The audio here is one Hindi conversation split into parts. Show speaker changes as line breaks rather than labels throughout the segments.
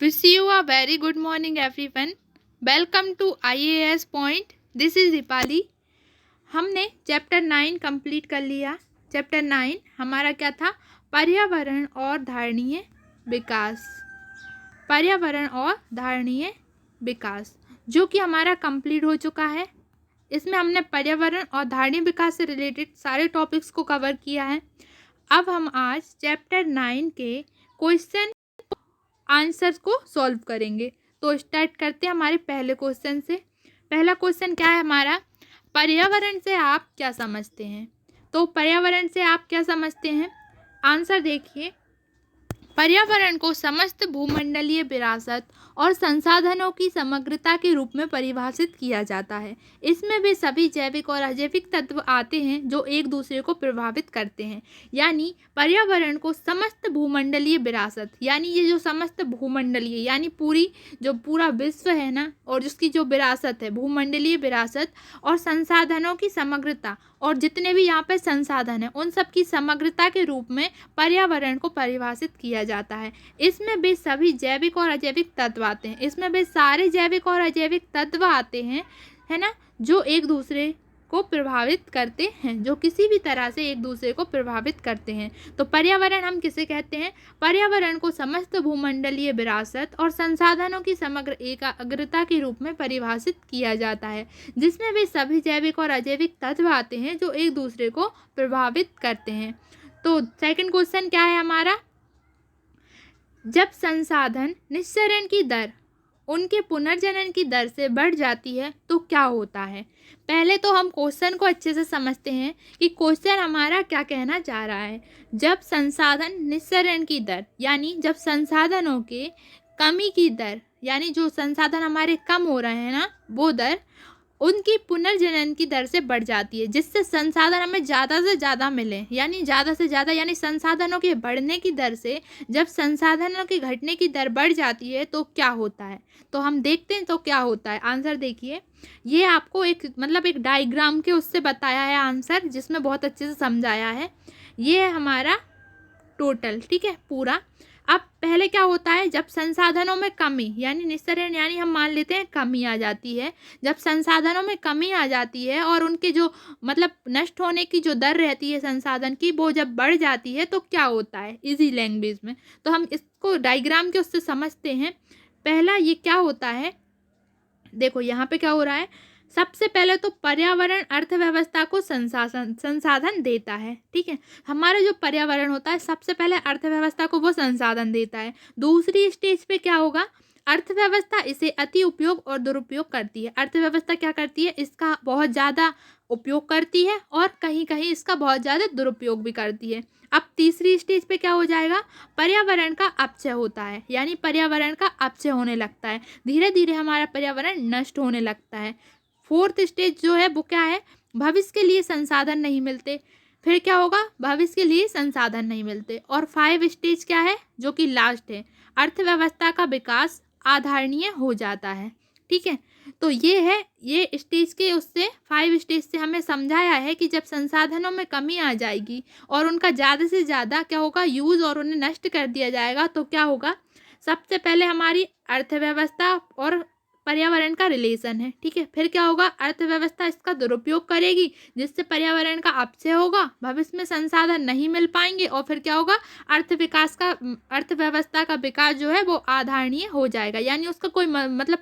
Wish you a very good morning everyone. Welcome to IAS Point. This is Deepali. हमने चैप्टर 9 कंप्लीट कर लिया. चैप्टर 9 हमारा क्या था? पर्यावरण और धारणीय विकास. पर्यावरण और धारणीय विकास जो कि हमारा कंप्लीट हो चुका है. इसमें हमने पर्यावरण और धारणीय विकास से रिलेटेड सारे टॉपिक्स को कवर किया है. अब हम आज चैप्टर 9 के क्वेश्चन आंसर्स को सॉल्व करेंगे. तो स्टार्ट करते हैं हमारे पहले क्वेश्चन से. पहला क्वेश्चन क्या है हमारा? पर्यावरण से आप क्या समझते हैं? तो पर्यावरण से आप क्या समझते हैं? आंसर देखिए. पर्यावरण को समस्त भूमंडलीय विरासत और संसाधनों की समग्रता के रूप में परिभाषित किया जाता है. इसमें वे सभी जैविक और अजैविक तत्व आते हैं जो एक दूसरे को प्रभावित करते हैं. यानी पर्यावरण को समस्त भूमंडलीय विरासत, यानी ये जो समस्त भूमंडलीय यानी पूरा विश्व है ना, और जिसकी जो विरासत है भूमंडलीय विरासत और संसाधनों की समग्रता, और जितने भी यहाँ पे संसाधन हैं उन सब की समग्रता के रूप में पर्यावरण को परिभाषित किया जाता है. इसमें वे सभी जैविक और अजैविक तत्व आते हैं. इसमें वे सारे जैविक और अजैविक तत्व आते हैं, है ना, जो एक दूसरे को प्रभावित करते हैं, जो किसी भी तरह से एक दूसरे को प्रभावित करते हैं. तो पर्यावरण हम किसे कहते हैं? पर्यावरण को समस्त भूमंडलीय विरासत और संसाधनों की समग्र एकाग्रता के रूप में परिभाषित किया जाता है, जिसमें वे सभी जैविक और अजैविक तत्व आते हैं जो एक दूसरे को प्रभावित करते हैं. तो सेकंड क्वेश्चन क्या है हमारा? जब संसाधन निस्सरण की दर उनके पुनर्जनन की दर से बढ़ जाती है तो क्या होता है? पहले तो हम क्वेश्चन को अच्छे से समझते हैं कि क्वेश्चन हमारा क्या कहना चाह रहा है. जब संसाधन निस्सरण की दर, यानी जब संसाधनों के कमी की दर, यानी जो संसाधन हमारे कम हो रहे हैं ना, वो दर उनकी पुनर्जनन की दर से बढ़ जाती है, जिससे संसाधन हमें ज़्यादा से ज़्यादा मिले, यानी ज़्यादा से ज़्यादा, यानी संसाधनों के बढ़ने की दर से जब संसाधनों की घटने की दर बढ़ जाती है तो क्या होता है? तो हम देखते हैं तो क्या होता है. आंसर देखिए. ये आपको एक डायग्राम के उससे बताया है आंसर, जिसमें बहुत अच्छे से समझाया है. ये है हमारा टोटल, ठीक है, पूरा. अब पहले क्या होता है? जब संसाधनों में कमी, यानी निस्सरण, यानी हम मान लेते हैं कमी आ जाती है. जब संसाधनों में कमी आ जाती है और उनके जो नष्ट होने की जो दर रहती है संसाधन की, वो जब बढ़ जाती है तो क्या होता है इजी लैंग्वेज में. तो हम इसको डायग्राम के उससे समझते हैं. पहला ये क्या होता है, देखो यहाँ पे क्या हो रहा है. सबसे पहले तो पर्यावरण अर्थव्यवस्था को संसाधन देता है, ठीक है. हमारा जो पर्यावरण होता है सबसे पहले अर्थव्यवस्था को वो संसाधन देता है. दूसरी स्टेज पे क्या होगा? अर्थव्यवस्था इसे अति उपयोग और दुरुपयोग करती है. अर्थव्यवस्था क्या करती है? इसका बहुत ज़्यादा उपयोग करती है और कहीं कहीं इसका बहुत ज़्यादा दुरुपयोग भी करती है. अब तीसरी स्टेज पे क्या हो जाएगा? पर्यावरण का अपक्षय होता है, यानी पर्यावरण का अपक्षय होने लगता है. धीरे धीरे हमारा पर्यावरण नष्ट होने लगता है. फोर्थ स्टेज जो है वो क्या है? भविष्य के लिए संसाधन नहीं मिलते. फिर क्या होगा? भविष्य के लिए संसाधन नहीं मिलते. और 5 स्टेज क्या है, जो कि लास्ट है? अर्थव्यवस्था का विकास आधारणीय हो जाता है, ठीक है. तो ये स्टेज के उससे 5 स्टेज से हमें समझाया है कि जब संसाधनों में कमी आ जाएगी और उनका ज़्यादा से ज़्यादा क्या होगा, यूज़, और उन्हें नष्ट कर दिया जाएगा तो क्या होगा. सबसे पहले हमारी अर्थव्यवस्था और पर्यावरण का रिलेशन है, ठीक है. फिर क्या होगा? अर्थव्यवस्था इसका दुरुपयोग करेगी, जिससे पर्यावरण का अपक्षय होगा, भविष्य में संसाधन नहीं मिल पाएंगे, और फिर क्या होगा? अर्थव्यवस्था का विकास जो है वो आधारणीय हो जाएगा, यानी उसका कोई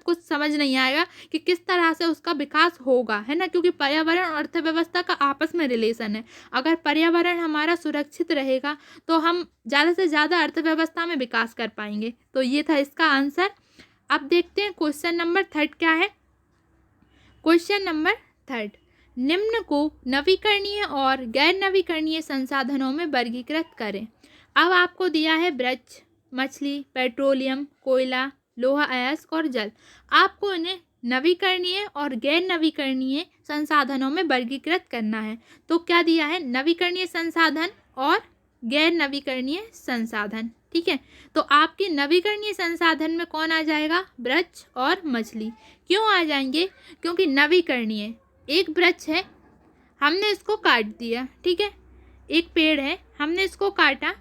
कुछ समझ नहीं आएगा कि किस तरह से उसका विकास होगा, है ना, क्योंकि पर्यावरण और अर्थव्यवस्था का आपस में रिलेशन है. अगर पर्यावरण हमारा सुरक्षित रहेगा तो हम ज़्यादा से ज़्यादा अर्थव्यवस्था में विकास कर पाएंगे. तो ये था इसका आंसर. अब देखते हैं क्वेश्चन नंबर 3 क्या है. क्वेश्चन नंबर 3, निम्न को नवीकरणीय और गैर नवीकरणीय संसाधनों में वर्गीकृत करें. अब आपको दिया है वृक्ष, मछली, पेट्रोलियम, कोयला, लोहा अयस्क और जल. आपको इन्हें नवीकरणीय और गैर नवीकरणीय संसाधनों में वर्गीकृत करना है. तो क्या दिया है? नवीकरणीय संसाधन और गैर नवीकरणीय संसाधन, ठीक है. तो आपके नवीकरणीय संसाधन में कौन आ जाएगा? वृक्ष और मछली. क्यों आ जाएंगे? क्योंकि नवीकरणीय, एक वृक्ष है, हमने इसको काट दिया, ठीक है, एक पेड़ है, हमने इसको काटा,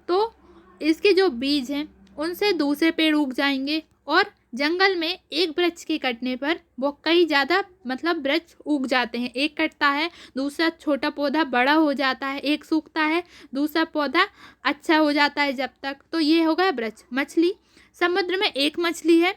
तो इसके जो बीज हैं उनसे दूसरे पेड़ उग जाएंगे और जंगल में एक वृक्ष के कटने पर वो कई ज़्यादा मतलब वृक्ष उग जाते हैं। एक कटता है, दूसरा छोटा पौधा बड़ा हो जाता है, एक सूखता है, दूसरा पौधा अच्छा हो जाता है जब तक। तो ये हो गया वृक्ष। मछली, समुद्र में एक मछली है,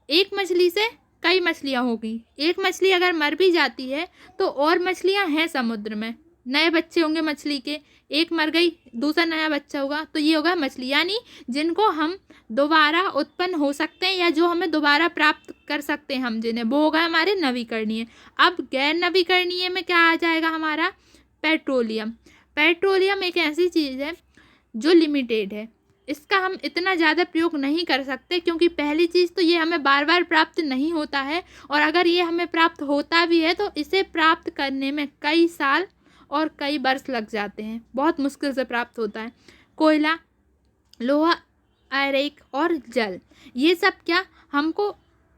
एक मछली से कई मछलियाँ होगी। एक मछली अगर मर भी जाती है तो और मछलियाँ हैं समुद्र में, नए बच्चे होंगे मछली के, एक मर गई दूसरा नया बच्चा होगा, तो ये होगा मछली। यानी जिनको हम दोबारा उत्पन्न हो सकते हैं या जो हमें दोबारा प्राप्त कर सकते हैं हम जिन्हें, वो होगा हमारे नवीकरणीय। अब गैर नवीकरणीय में क्या आ जाएगा हमारा? पेट्रोलियम। पेट्रोलियम एक ऐसी चीज़ है जो लिमिटेड है, इसका हम इतना ज़्यादा प्रयोग नहीं कर सकते क्योंकि पहली चीज़ तो ये हमें बार बार प्राप्त नहीं होता है, और अगर ये हमें प्राप्त होता भी है तो इसे प्राप्त करने में कई साल और कई वर्ष लग जाते हैं, बहुत मुश्किल से प्राप्त होता है। कोयला, लोहा, अयस्क और जल, ये सब क्या हमको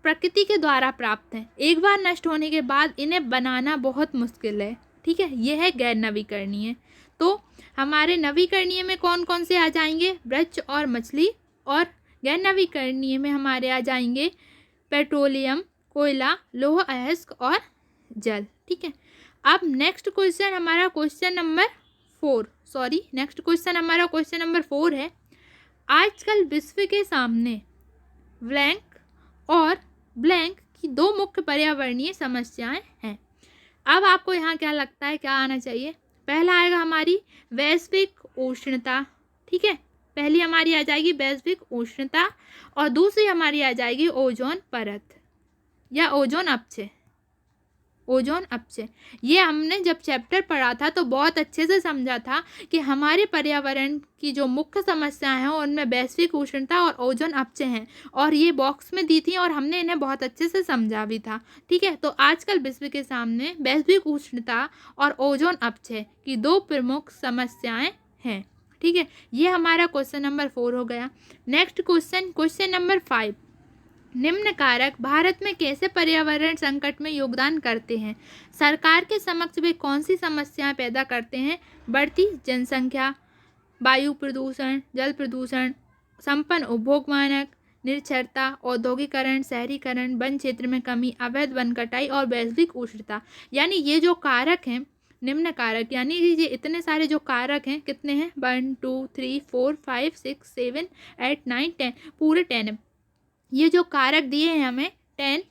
प्रकृति के द्वारा प्राप्त हैं। एक बार नष्ट होने के बाद इन्हें बनाना बहुत मुश्किल है। ठीक है, ये है गैर नवीकरणीय। तो हमारे नवीकरणीय में कौन कौन से आ जाएंगे? वृक्ष और मछली। और गैर नवीकरणीय में हमारे आ जाएंगे पेट्रोलियम, कोयला, लोहा, अयस्क और जल। ठीक है, अब नेक्स्ट क्वेश्चन हमारा क्वेश्चन नंबर 4 है। आजकल विश्व के सामने ब्लैंक और ब्लैंक की दो मुख्य पर्यावरणीय समस्याएं हैं। अब आपको यहाँ क्या लगता है क्या आना चाहिए? पहला आएगा हमारी वैश्विक उष्णता। ठीक है, पहली हमारी आ जाएगी वैश्विक उष्णता और दूसरी हमारी आ जाएगी ओजोन परत या ओजोन अपक्षय। ओजोन अपक्षय, ये हमने जब चैप्टर पढ़ा था तो बहुत अच्छे से समझा था कि हमारे पर्यावरण की जो मुख्य समस्याएं हैं उनमें वैश्विक उष्णता और ओजोन अपक्षय हैं, और ये बॉक्स में दी थी और हमने इन्हें बहुत अच्छे से समझा भी था। ठीक है, तो आजकल विश्व के सामने वैश्विक उष्णता और ओजोन अपक्षय की दो प्रमुख समस्याएं हैं। ठीक है, ये हमारा क्वेश्चन नंबर 4 हो गया। नेक्स्ट क्वेश्चन नंबर 5, निम्न कारक भारत में कैसे पर्यावरण संकट में योगदान करते हैं? सरकार के समक्ष वे कौन सी समस्याएं पैदा करते हैं? बढ़ती जनसंख्या, वायु प्रदूषण, जल प्रदूषण, संपन्न उपभोग मानक, निरक्षरता, औद्योगिकरण, शहरीकरण, वन क्षेत्र में कमी, अवैध वन कटाई और वैश्विक उष्णता। यानी ये जो कारक हैं, निम्न कारक, यानी ये इतने सारे जो कारक हैं, कितने हैं? 1 2 3 4 5 6 7 8 9 10, पूरे 10। ये जो कारक दिए हैं हमें 10,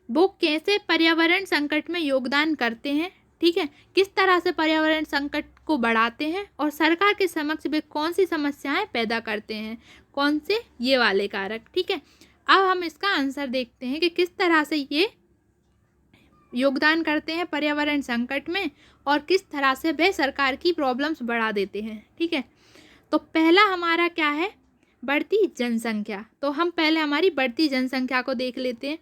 वो कैसे पर्यावरण संकट में योगदान करते हैं? ठीक है, किस तरह से पर्यावरण संकट को बढ़ाते हैं और सरकार के समक्ष वे कौन सी समस्याएं पैदा करते हैं? कौन से? ये वाले कारक। ठीक है, अब हम इसका आंसर देखते हैं कि किस तरह से ये योगदान करते हैं पर्यावरण संकट में और किस तरह से वे सरकार की प्रॉब्लम्स बढ़ा देते हैं। ठीक है, तो पहला हमारा क्या है? बढ़ती जनसंख्या। तो हम पहले हमारी बढ़ती जनसंख्या को देख लेते हैं।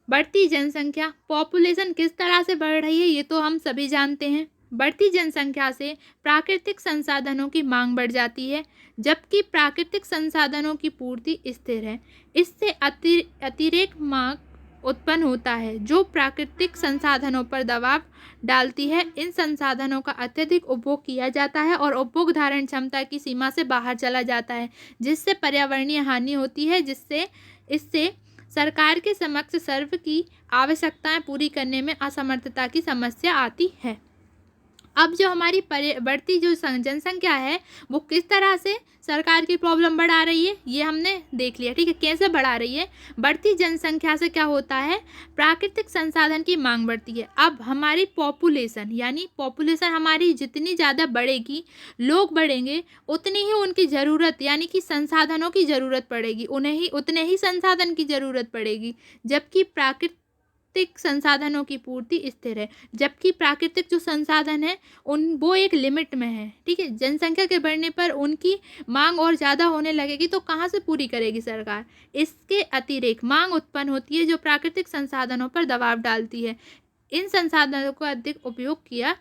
बढ़ती जनसंख्या, पॉपुलेशन किस तरह से बढ़ रही है ये तो हम सभी जानते हैं। बढ़ती जनसंख्या से प्राकृतिक संसाधनों की मांग बढ़ जाती है, जबकि प्राकृतिक संसाधनों की पूर्ति स्थिर है। इससे अतिरेक मांग उत्पन्न होता है जो प्राकृतिक संसाधनों पर दबाव डालती है। इन संसाधनों का अत्यधिक उपभोग किया जाता है और उपभोग धारण क्षमता की सीमा से बाहर चला जाता है, जिससे पर्यावरणीय हानि होती है, इससे सरकार के समक्ष सर्व की आवश्यकताएं पूरी करने में असमर्थता की समस्या आती है। अब जो हमारी बढ़ती जो जनसंख्या है वो किस तरह से सरकार की प्रॉब्लम बढ़ा रही है ये हमने देख लिया। ठीक है, कैसे बढ़ा रही है? बढ़ती जनसंख्या से क्या होता है? प्राकृतिक संसाधन की मांग बढ़ती है। अब हमारी पॉपुलेशन, यानी पॉपुलेशन हमारी जितनी ज़्यादा बढ़ेगी, लोग बढ़ेंगे, उतनी ही उनकी ज़रूरत यानी कि संसाधनों की ज़रूरत पड़ेगी, उन्हें उतने ही संसाधन की ज़रूरत पड़ेगी, जबकि प्राकृतिक संसाधनों की पूर्ति स्थिर है। जबकि प्राकृतिक जो संसाधन है वो एक लिमिट में है। ठीक है, जनसंख्या के बढ़ने पर उनकी मांग और ज़्यादा होने लगेगी तो कहाँ से पूरी करेगी सरकार? इसके अतिरेक मांग उत्पन्न होती है जो प्राकृतिक संसाधनों पर दबाव डालती है। इन संसाधनों का अधिक उपयोग किया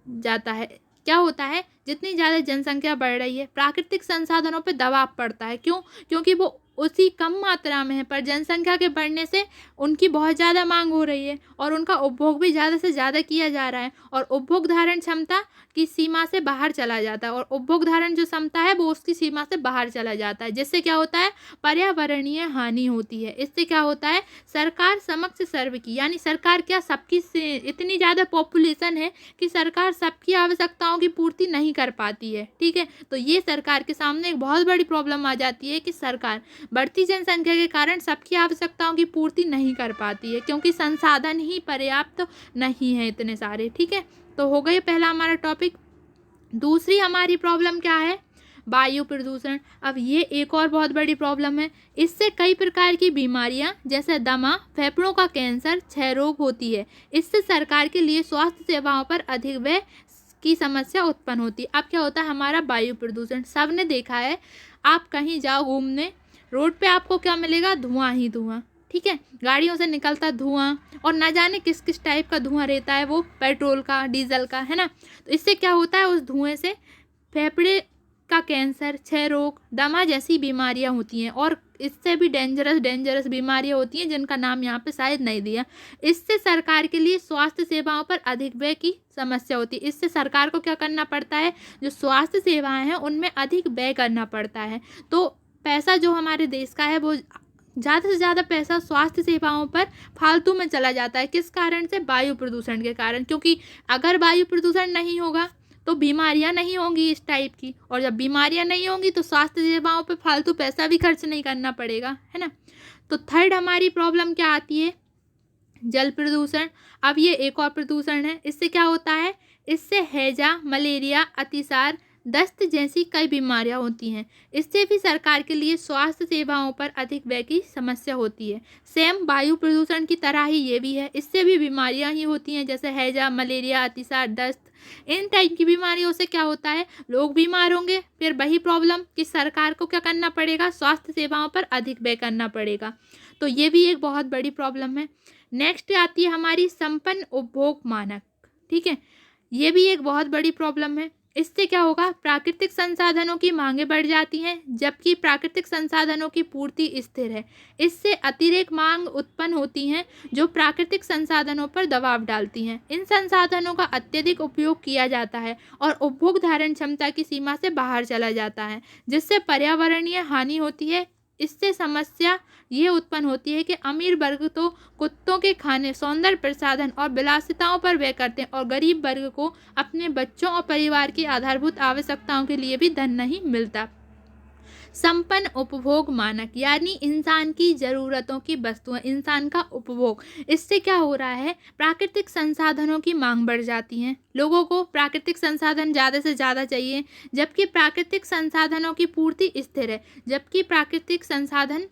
जाता है। क्या होता है? जितनी ज़्यादा जनसंख्या बढ़ रही है प्राकृतिक संसाधनों पे दबाव पड़ता है। क्यों? क्योंकि वो उसी कम मात्रा में है, पर जनसंख्या के बढ़ने से उनकी बहुत ज़्यादा मांग हो रही है और उनका उपभोग भी ज़्यादा से ज़्यादा किया जा रहा है और उपभोग धारण क्षमता की सीमा से बाहर चला जाता है और उपभोग धारण जो क्षमता है वो उसकी सीमा से बाहर चला जाता है, जिससे क्या होता है, पर्यावरणीय हानि होती है। इससे क्या होता है, सरकार समक्ष सर्व की, यानी सरकार क्या सबकी से इतनी ज़्यादा पॉपुलेशन है कि सरकार सबकी आवश्यकताओं की पूर्ति नहीं कर पाती है। ठीक है, तो ये सरकार के सामने एक बहुत बड़ी प्रॉब्लम आ जाती है कि सरकार बढ़ती जनसंख्या के कारण सबकी आवश्यकताओं की पूर्ति नहीं कर पाती है, क्योंकि संसाधन ही पर्याप्त नहीं है इतने सारे। ठीक है, तो हो गई पहला हमारा टॉपिक। दूसरी हमारी प्रॉब्लम क्या है, वायु प्रदूषण। अब ये एक और बहुत बड़ी प्रॉब्लम है। इससे कई प्रकार की बीमारियां जैसे दमा, फेफड़ों का कैंसर, क्षय रोग होती है। इससे सरकार के लिए स्वास्थ्य सेवाओं पर अधिक व्यय की समस्या उत्पन्न होती है। अब क्या होता है, हमारा वायु प्रदूषण सबने देखा है, आप कहीं जाओ घूमने, रोड पे आपको क्या मिलेगा, धुआं ही धुआं। ठीक है, गाड़ियों से निकलता धुआं और न जाने किस किस टाइप का धुआं रहता है, वो पेट्रोल का, डीजल का, है ना। तो इससे क्या होता है, उस धुएं से फेफड़े का कैंसर, क्षय रोग, दमा जैसी बीमारियां होती हैं और इससे भी डेंजरस बीमारियां होती हैं जिनका नाम यहाँ पे शायद नहीं दिया। इससे सरकार के लिए स्वास्थ्य सेवाओं पर अधिक व्यय की समस्या होती है। इससे सरकार को क्या करना पड़ता है, जो स्वास्थ्य सेवाएं हैं उनमें अधिक व्यय करना पड़ता है। तो पैसा जो हमारे देश का है वो ज़्यादा से ज़्यादा पैसा स्वास्थ्य सेवाओं पर फालतू में चला जाता है। किस कारण से, वायु प्रदूषण के कारण। क्योंकि अगर वायु प्रदूषण नहीं होगा तो बीमारियां नहीं होंगी इस टाइप की, और जब बीमारियां नहीं होंगी तो स्वास्थ्य सेवाओं पे फालतू पैसा भी खर्च नहीं करना पड़ेगा, है ना। तो थर्ड हमारी प्रॉब्लम क्या आती है, जल प्रदूषण। अब ये एक और प्रदूषण है। इससे क्या होता है, इससे हैजा, मलेरिया, अतिसार, दस्त जैसी कई बीमारियां होती हैं। इससे भी सरकार के लिए स्वास्थ्य सेवाओं पर अधिक व्यय की समस्या होती है। सेम वायु प्रदूषण की तरह ही ये भी है, इससे भी बीमारियां ही होती हैं, जैसे हैजा, मलेरिया, अतिसार, दस्त। इन टाइप की बीमारियों से क्या होता है, लोग बीमार होंगे, फिर वही प्रॉब्लम कि सरकार को क्या करना पड़ेगा, स्वास्थ्य सेवाओं पर अधिक व्यय करना पड़ेगा। तो ये भी एक बहुत बड़ी प्रॉब्लम है। नेक्स्ट आती है हमारी संपन्न उपभोग मानक। ठीक है, ये भी एक बहुत बड़ी प्रॉब्लम है। इससे क्या होगा, प्राकृतिक संसाधनों की मांगें बढ़ जाती हैं जबकि प्राकृतिक संसाधनों की पूर्ति स्थिर है। इससे अतिरेक मांग उत्पन्न होती हैं जो प्राकृतिक संसाधनों पर दबाव डालती हैं। इन संसाधनों का अत्यधिक उपयोग किया जाता है और उपभोग धारण क्षमता की सीमा से बाहर चला जाता है, जिससे पर्यावरणीय हानि होती है। इससे समस्या ये उत्पन्न होती है कि अमीर वर्ग तो कुत्तों के खाने, सौंदर्य प्रसाधन और विलासिताओं पर व्यय करते हैं और गरीब वर्ग को अपने बच्चों और परिवार की आधारभूत आवश्यकताओं के लिए भी धन नहीं मिलता। संपन्न उपभोग मानक यानी इंसान की ज़रूरतों की वस्तुएं, इंसान का उपभोग। इससे क्या हो रहा है, प्राकृतिक संसाधनों की मांग बढ़ जाती है। लोगों को प्राकृतिक संसाधन ज़्यादा से ज़्यादा चाहिए, जबकि प्राकृतिक संसाधनों की पूर्ति स्थिर है। जबकि प्राकृतिक संसाधन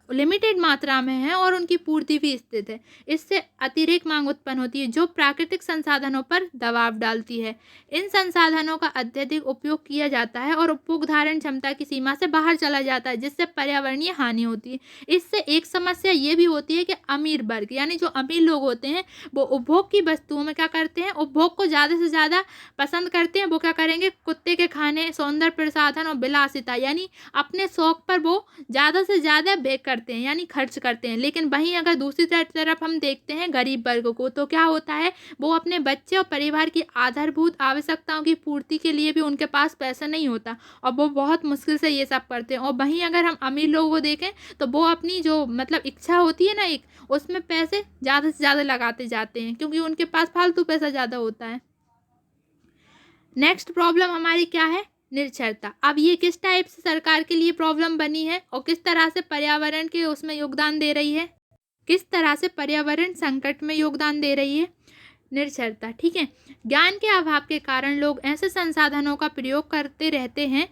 लिमिटेड मात्रा में है और उनकी पूर्ति भी स्थित है। इससे अतिरेक मांग उत्पन्न होती है जो प्राकृतिक संसाधनों पर दबाव डालती है। इन संसाधनों का अत्यधिक उपयोग किया जाता है और उपभोग धारण क्षमता की सीमा से बाहर चला जाता है, जिससे पर्यावरणीय हानि होती है। इससे एक समस्या ये भी होती है कि अमीर वर्ग यानी जो अमीर लोग होते हैं वो उपभोग की वस्तुओं में क्या करते हैं, उपभोग को ज़्यादा से ज़्यादा पसंद करते हैं। वो क्या करेंगे, कुत्ते के खाने, सौंदर्य प्रसाधन और विलासिता यानी अपने शौक पर वो ज़्यादा से ज़्यादा व्यय करते हैं यानी खर्च करते हैं। लेकिन वहीं अगर दूसरी तरफ हम देखते हैं गरीब वर्ग को, तो क्या होता है, वो अपने बच्चे और परिवार की आधारभूत आवश्यकताओं की पूर्ति के लिए भी उनके पास पैसा नहीं होता और वो बहुत मुश्किल से ये सब करते हैं। और वहीं अगर हम अमीर लोगों को देखें तो वो अपनी जो मतलब इच्छा होती है ना एक, उसमें पैसे ज़्यादा से ज़्यादा लगाते जाते हैं क्योंकि उनके पास फालतू पैसा ज़्यादा होता है। नेक्स्ट प्रॉब्लम हमारी क्या है, निरक्षरता। अब ये किस टाइप से सरकार के लिए प्रॉब्लम बनी है और किस तरह से पर्यावरण के उसमें योगदान दे रही है, किस तरह से पर्यावरण संकट में योगदान दे रही है, निरक्षरता। ठीक है, ज्ञान के अभाव के कारण लोग ऐसे संसाधनों का प्रयोग करते रहते हैं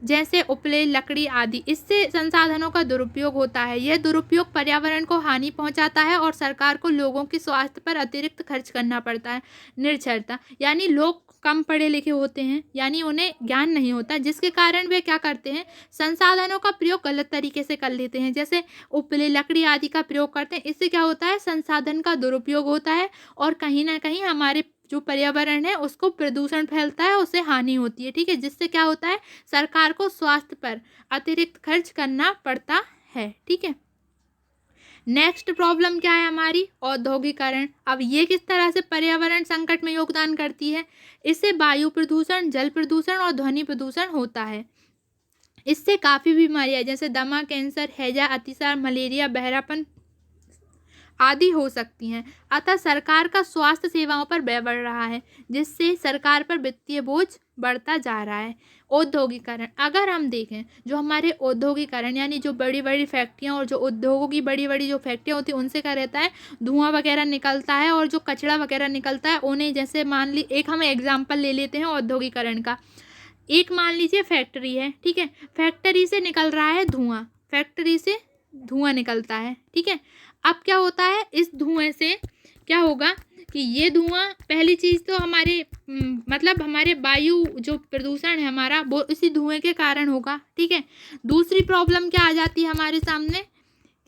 जैसे उपले, लकड़ी आदि। इससे संसाधनों का दुरुपयोग होता है। यह दुरुपयोग पर्यावरण को हानि पहुंचाता है और सरकार को लोगों के स्वास्थ्य पर अतिरिक्त खर्च करना पड़ता है। निरक्षरता यानी लोग कम पढ़े लिखे होते हैं यानी उन्हें ज्ञान नहीं होता, जिसके कारण वे क्या करते हैं, संसाधनों का प्रयोग गलत तरीके से कर लेते हैं, जैसे उपले, लकड़ी आदि का प्रयोग करते हैं। इससे क्या होता है, संसाधन का दुरुपयोग होता है और कहीं ना कहीं हमारे जो पर्यावरण है उसको प्रदूषण फैलता है, उससे हानि होती है, ठीक है, जिससे क्या होता है, सरकार को स्वास्थ्य पर अतिरिक्त खर्च करना पड़ता है, ठीक है। नेक्स्ट प्रॉब्लम क्या है हमारी, औद्योगिकरण। अब ये किस तरह से पर्यावरण संकट में योगदान करती है। इससे वायु प्रदूषण, जल प्रदूषण और ध्वनि प्रदूषण होता है। इससे काफ़ी बीमारियां जैसे दमा, कैंसर, हैजा, अतिसार, मलेरिया, बहरापन आदि हो सकती हैं। अतः सरकार का स्वास्थ्य सेवाओं पर व्यय बढ़ रहा है, जिससे सरकार पर वित्तीय बोझ बढ़ता जा रहा है। औद्योगिकरण, अगर हम देखें जो हमारे औद्योगिकरण यानी जो बड़ी बड़ी फैक्ट्रियाँ और जो उद्योगों की बड़ी बड़ी जो फैक्ट्रियाँ होती हैं उनसे क्या रहता है, धुआं वगैरह निकलता है और जो कचरा वगैरह निकलता है उन्हें, जैसे मान ली एक हम एग्जाम्पल ले लेते हैं औद्योगिकरण का। एक मान लीजिए फैक्ट्री है, ठीक है, फैक्ट्री से निकल रहा है धुआं, फैक्ट्री से धुआं निकलता है, ठीक है। अब क्या होता है, इस धुएं से क्या होगा कि ये धुआं, पहली चीज़ तो हमारे मतलब हमारे वायु जो प्रदूषण है हमारा वो इसी धुएं के कारण होगा, ठीक है। दूसरी प्रॉब्लम क्या आ जाती है हमारे सामने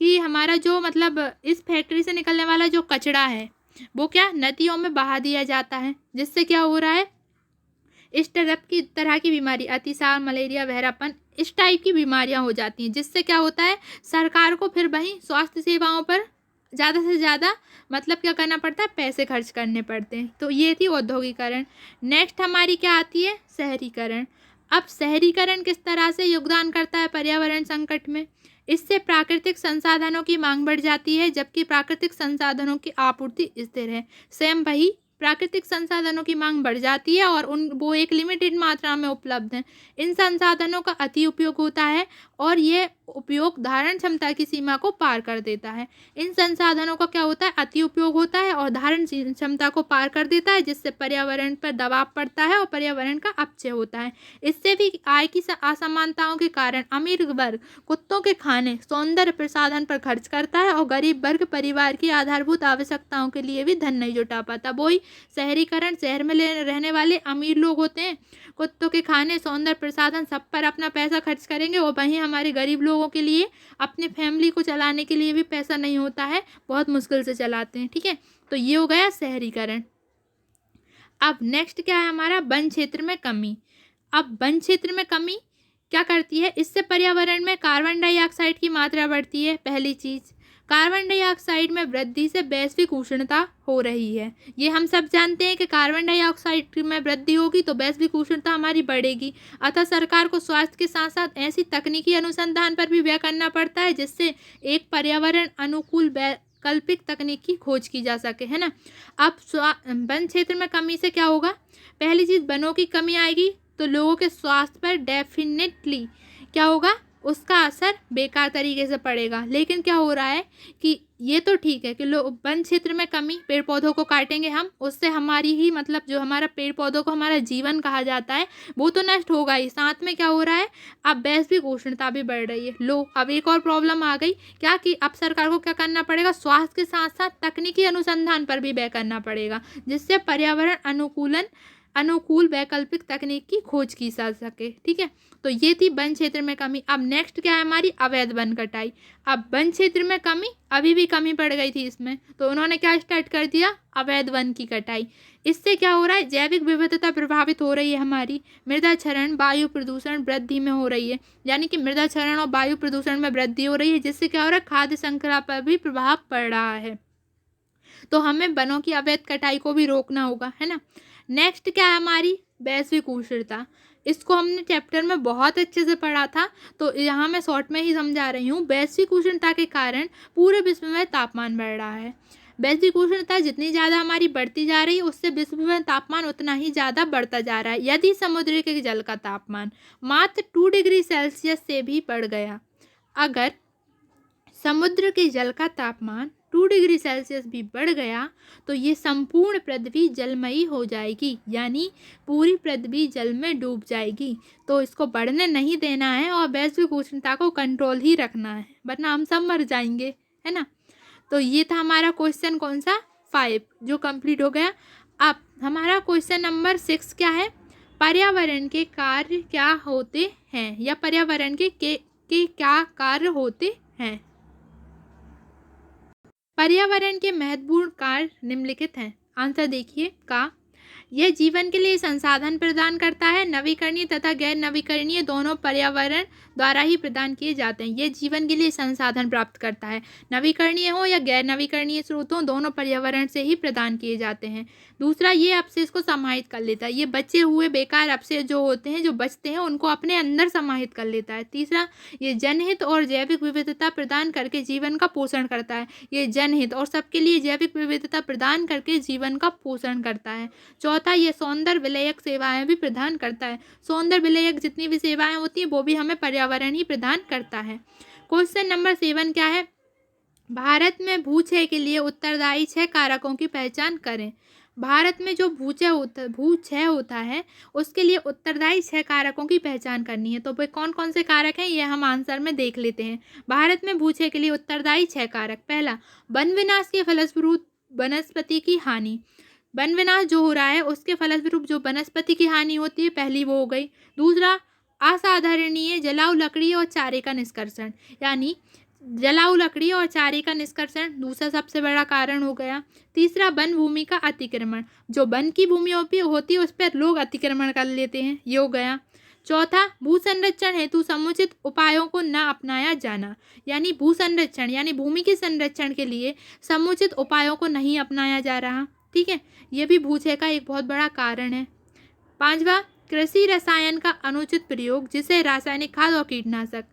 कि हमारा जो मतलब इस फैक्ट्री से निकलने वाला जो कचरा है वो क्या नदियों में बहा दिया जाता है, जिससे क्या हो रहा है, इस तरह की बीमारी, अतिसार, मलेरिया, बहरापन, इस टाइप की बीमारियां हो जाती हैं, जिससे क्या होता है, सरकार को फिर वहीं स्वास्थ्य सेवाओं पर ज़्यादा से ज़्यादा मतलब क्या करना पड़ता है, पैसे खर्च करने पड़ते हैं। तो ये थी औद्योगिकरण। नेक्स्ट हमारी क्या आती है, शहरीकरण। अब शहरीकरण किस तरह से योगदान करता है पर्यावरण संकट में। इससे प्राकृतिक संसाधनों की मांग बढ़ जाती है, जबकि प्राकृतिक संसाधनों की आपूर्ति स्थिर है। सेम वही, प्राकृतिक संसाधनों की मांग बढ़ जाती है और वो एक लिमिटेड मात्रा में उपलब्ध हैं। इन संसाधनों का अति उपयोग होता है और ये उपयोग धारण क्षमता की सीमा को पार कर देता है। इन संसाधनों का क्या होता है, अति उपयोग होता है और धारण क्षमता को पार कर देता है, जिससे पर्यावरण पर दबाव पड़ता है और पर्यावरण का अपचय होता है। इससे भी आय की असमानताओं के कारण अमीर वर्ग कुत्तों के खाने, सौंदर्य प्रसाधन पर खर्च करता है और गरीब वर्ग परिवार की आधारभूत आवश्यकताओं के लिए भी धन नहीं जुटा पाता। वही शहरीकरण, शहर में रहने वाले अमीर लोग होते हैं, कुत्तों के खाने, सौंदर्य प्रसाधन सब पर अपना पैसा खर्च करेंगे और वहीं हमारे गरीब लोगों के लिए अपने फैमिली को चलाने के लिए भी पैसा नहीं होता है, बहुत मुश्किल से चलाते हैं, ठीक है। तो ये हो गया शहरीकरण। अब नेक्स्ट क्या है हमारा, वन क्षेत्र में कमी। अब वन क्षेत्र में कमी क्या करती है, इससे पर्यावरण में कार्बन डाइऑक्साइड की मात्रा बढ़ती है। पहली चीज, कार्बन डाइऑक्साइड में वृद्धि से वैश्विक उष्णता हो रही है। ये हम सब जानते हैं कि कार्बन डाइऑक्साइड में वृद्धि होगी तो वैश्विक उष्णता हमारी बढ़ेगी। अतः सरकार को स्वास्थ्य के साथ साथ ऐसी तकनीकी अनुसंधान पर भी व्यय करना पड़ता है, जिससे एक पर्यावरण अनुकूल वैकल्पिक तकनीक की खोज की जा सके, है ना। अब वन क्षेत्र में कमी से क्या होगा, पहली चीज वनों की कमी आएगी तो लोगों के स्वास्थ्य पर डेफिनेटली क्या होगा, उसका असर बेकार तरीके से पड़ेगा। लेकिन क्या हो रहा है कि ये तो ठीक है कि लोग वन क्षेत्र में कमी, पेड़ पौधों को काटेंगे हम, उससे हमारी ही मतलब जो हमारा पेड़ पौधों को हमारा जीवन कहा जाता है वो तो नष्ट होगा ही, साथ में क्या हो रहा है, अब वैश्विक उष्णता भी बढ़ रही है। लो अब एक और प्रॉब्लम आ गई, क्या कि अब सरकार को क्या करना पड़ेगा, स्वास्थ्य के साथ साथ तकनीकी अनुसंधान पर भी व्यय करना पड़ेगा, जिससे पर्यावरण अनुकूल वैकल्पिक तकनीक की खोज की जा सके, ठीक है। तो ये थी वन क्षेत्र में कमी। अब नेक्स्ट क्या है हमारी, अवैध वन कटाई। अब वन क्षेत्र में कमी, अभी भी कमी पड़ गई थी इसमें, तो उन्होंने क्या स्टार्ट कर दिया, अवैध वन की कटाई। इससे क्या हो रहा है, जैविक विविधता प्रभावित हो रही है हमारी, मृदा क्षरण, वायु प्रदूषण वृद्धि में हो रही है, यानी कि मृदा क्षरण और वायु प्रदूषण में वृद्धि हो रही है, जिससे क्या हो रहा है, खाद्य श्रृंखला पर भी प्रभाव पड़ रहा है। तो हमें वनों की अवैध कटाई को भी रोकना होगा, है ना। नेक्स्ट क्या है हमारी, वैश्विक उष्णता। इसको हमने चैप्टर में बहुत अच्छे से पढ़ा था, तो यहाँ मैं शॉर्ट में ही समझा रही हूँ। वैश्विक उष्णता के कारण पूरे विश्व में तापमान बढ़ रहा है। वैश्विक उष्णता जितनी ज़्यादा हमारी बढ़ती जा रही है, उससे विश्व में तापमान उतना ही ज़्यादा बढ़ता जा रहा है। यदि समुद्र के जल का तापमान मात्र 2 डिग्री सेल्सियस से भी बढ़ गया, अगर समुद्र के जल का तापमान 2 डिग्री सेल्सियस भी बढ़ गया तो ये संपूर्ण पृथ्वी जलमयी हो जाएगी, यानी पूरी पृथ्वी जल में डूब जाएगी। तो इसको बढ़ने नहीं देना है और वैश्विक उष्णता को कंट्रोल ही रखना है, वरना हम सब मर जाएंगे, है ना। तो ये था हमारा क्वेश्चन कौन सा, 5, जो कंप्लीट हो गया। अब हमारा क्वेश्चन नंबर 6 क्या है, पर्यावरण के कार्य क्या होते हैं, या पर्यावरण के क्या कार्य होते हैं। पर्यावरण के महत्वपूर्ण कार्य निम्नलिखित हैं। आंसर देखिए का, यह जीवन के लिए संसाधन प्रदान करता है। नवीकरणीय तथा गैर नवीकरणीय दोनों पर्यावरण द्वारा ही प्रदान किए जाते हैं। यह जीवन के लिए संसाधन प्राप्त करता है, नवीकरणीय हो या गैर नवीकरणीय स्रोत हो, दोनों पर्यावरण से ही प्रदान किए जाते हैं। दूसरा, ये अपशिष्ट को समाहित कर लेता है। ये बचे हुए बेकार अपशिष्ट जो होते हैं, जो बचते हैं, उनको अपने अंदर समाहित कर लेता है। तीसरा, ये जनहित और जैविक विविधता प्रदान करके जीवन का पोषण करता है। ये जनहित और सबके लिए जैविक विविधता प्रदान करके जीवन का पोषण करता है। चौथा, ये सौंदर्य विलयक सेवाएं भी प्रदान करता है। सौंदर्य विलयक जितनी भी सेवाएं होती हैं वो भी हमें पर्यावरण ही प्रदान करता है। क्वेश्चन नंबर 7 क्या है? भारत में भूक्षय के लिए उत्तरदायी 6 कारकों की पहचान करें। भारत में जो भूक्षय होता है उसके लिए उत्तरदायी 6 कारकों की पहचान करनी है। तो भाई कौन कौन से कारक हैं ये हम आंसर में देख लेते हैं। भारत में भूक्षय के लिए उत्तरदायी 6 कारक। पहला, वन विनाश के फलस्वरूप वनस्पति की हानि। वन विनाश जो हो रहा है उसके फलस्वरूप जो वनस्पति की हानि होती है, पहली वो हो गई। दूसरा, असाधारणीय जलाऊ लकड़ी और चारे का निष्कर्षण, यानी जलाऊ लकड़ी और चारे का निष्कर्षण दूसरा सबसे बड़ा कारण हो गया। तीसरा, वन भूमि का अतिक्रमण, जो वन की भूमि होती है उस पर लोग अतिक्रमण कर लेते हैं, ये हो गया। चौथा, भू संरक्षण हेतु समुचित उपायों को न अपनाया जाना, यानी भू संरक्षण यानी भूमि के संरक्षण के लिए समुचित उपायों को नहीं अपनाया जा रहा। ठीक है, ये भी भूक्षय का एक बहुत बड़ा कारण है। पांचवा, कृषि रसायन का अनुचित प्रयोग, जिसे रासायनिक खाद और कीटनाशक,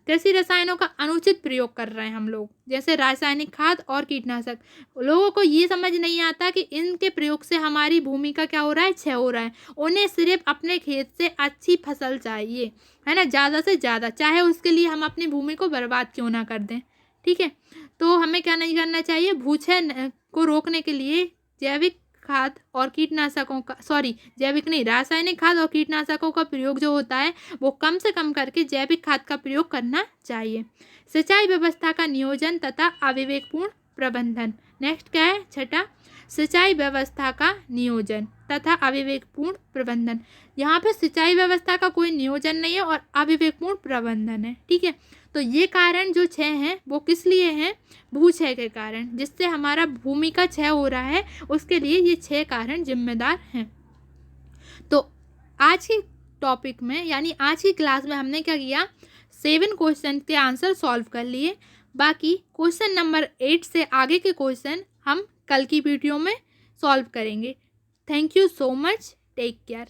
कृषि रसायनों का अनुचित प्रयोग कर रहे हैं हम लोग, जैसे रासायनिक खाद और कीटनाशक। लोगों को ये समझ नहीं आता कि इनके प्रयोग से हमारी भूमि का क्या हो रहा है, क्षय हो रहा है। उन्हें सिर्फ अपने खेत से अच्छी फसल चाहिए, है ना, ज़्यादा से ज़्यादा, चाहे उसके लिए हम अपनी भूमि को बर्बाद क्यों ना कर दें। ठीक है, तो हमें क्या नहीं करना चाहिए, भूक्षय को रोकने के लिए जैविक खाद और कीटनाशकों का जैविक नहीं, रासायनिक खाद और कीटनाशकों का प्रयोग जो होता है वो कम से कम करके जैविक खाद का प्रयोग करना चाहिए। सिंचाई व्यवस्था का नियोजन तथा अविवेकपूर्ण प्रबंधन। नेक्स्ट क्या है? छठा, सिंचाई व्यवस्था का नियोजन तथा अविवेकपूर्ण प्रबंधन। यहाँ पे सिंचाई व्यवस्था का कोई नियोजन नहीं है और अविवेकपूर्ण प्रबंधन है। ठीक है, तो ये कारण जो 6 हैं वो किस लिए हैं? भूक्षय के कारण, जिससे हमारा भूमि का क्षय हो रहा है, उसके लिए ये 6 कारण जिम्मेदार हैं। तो आज की टॉपिक में यानी आज की क्लास में हमने क्या किया, 7 क्वेश्चन के आंसर सॉल्व कर लिए। बाकी क्वेश्चन नंबर 8 से आगे के क्वेश्चन हम कल की वीडियो में सॉल्व करेंगे। Thank you so much, take care.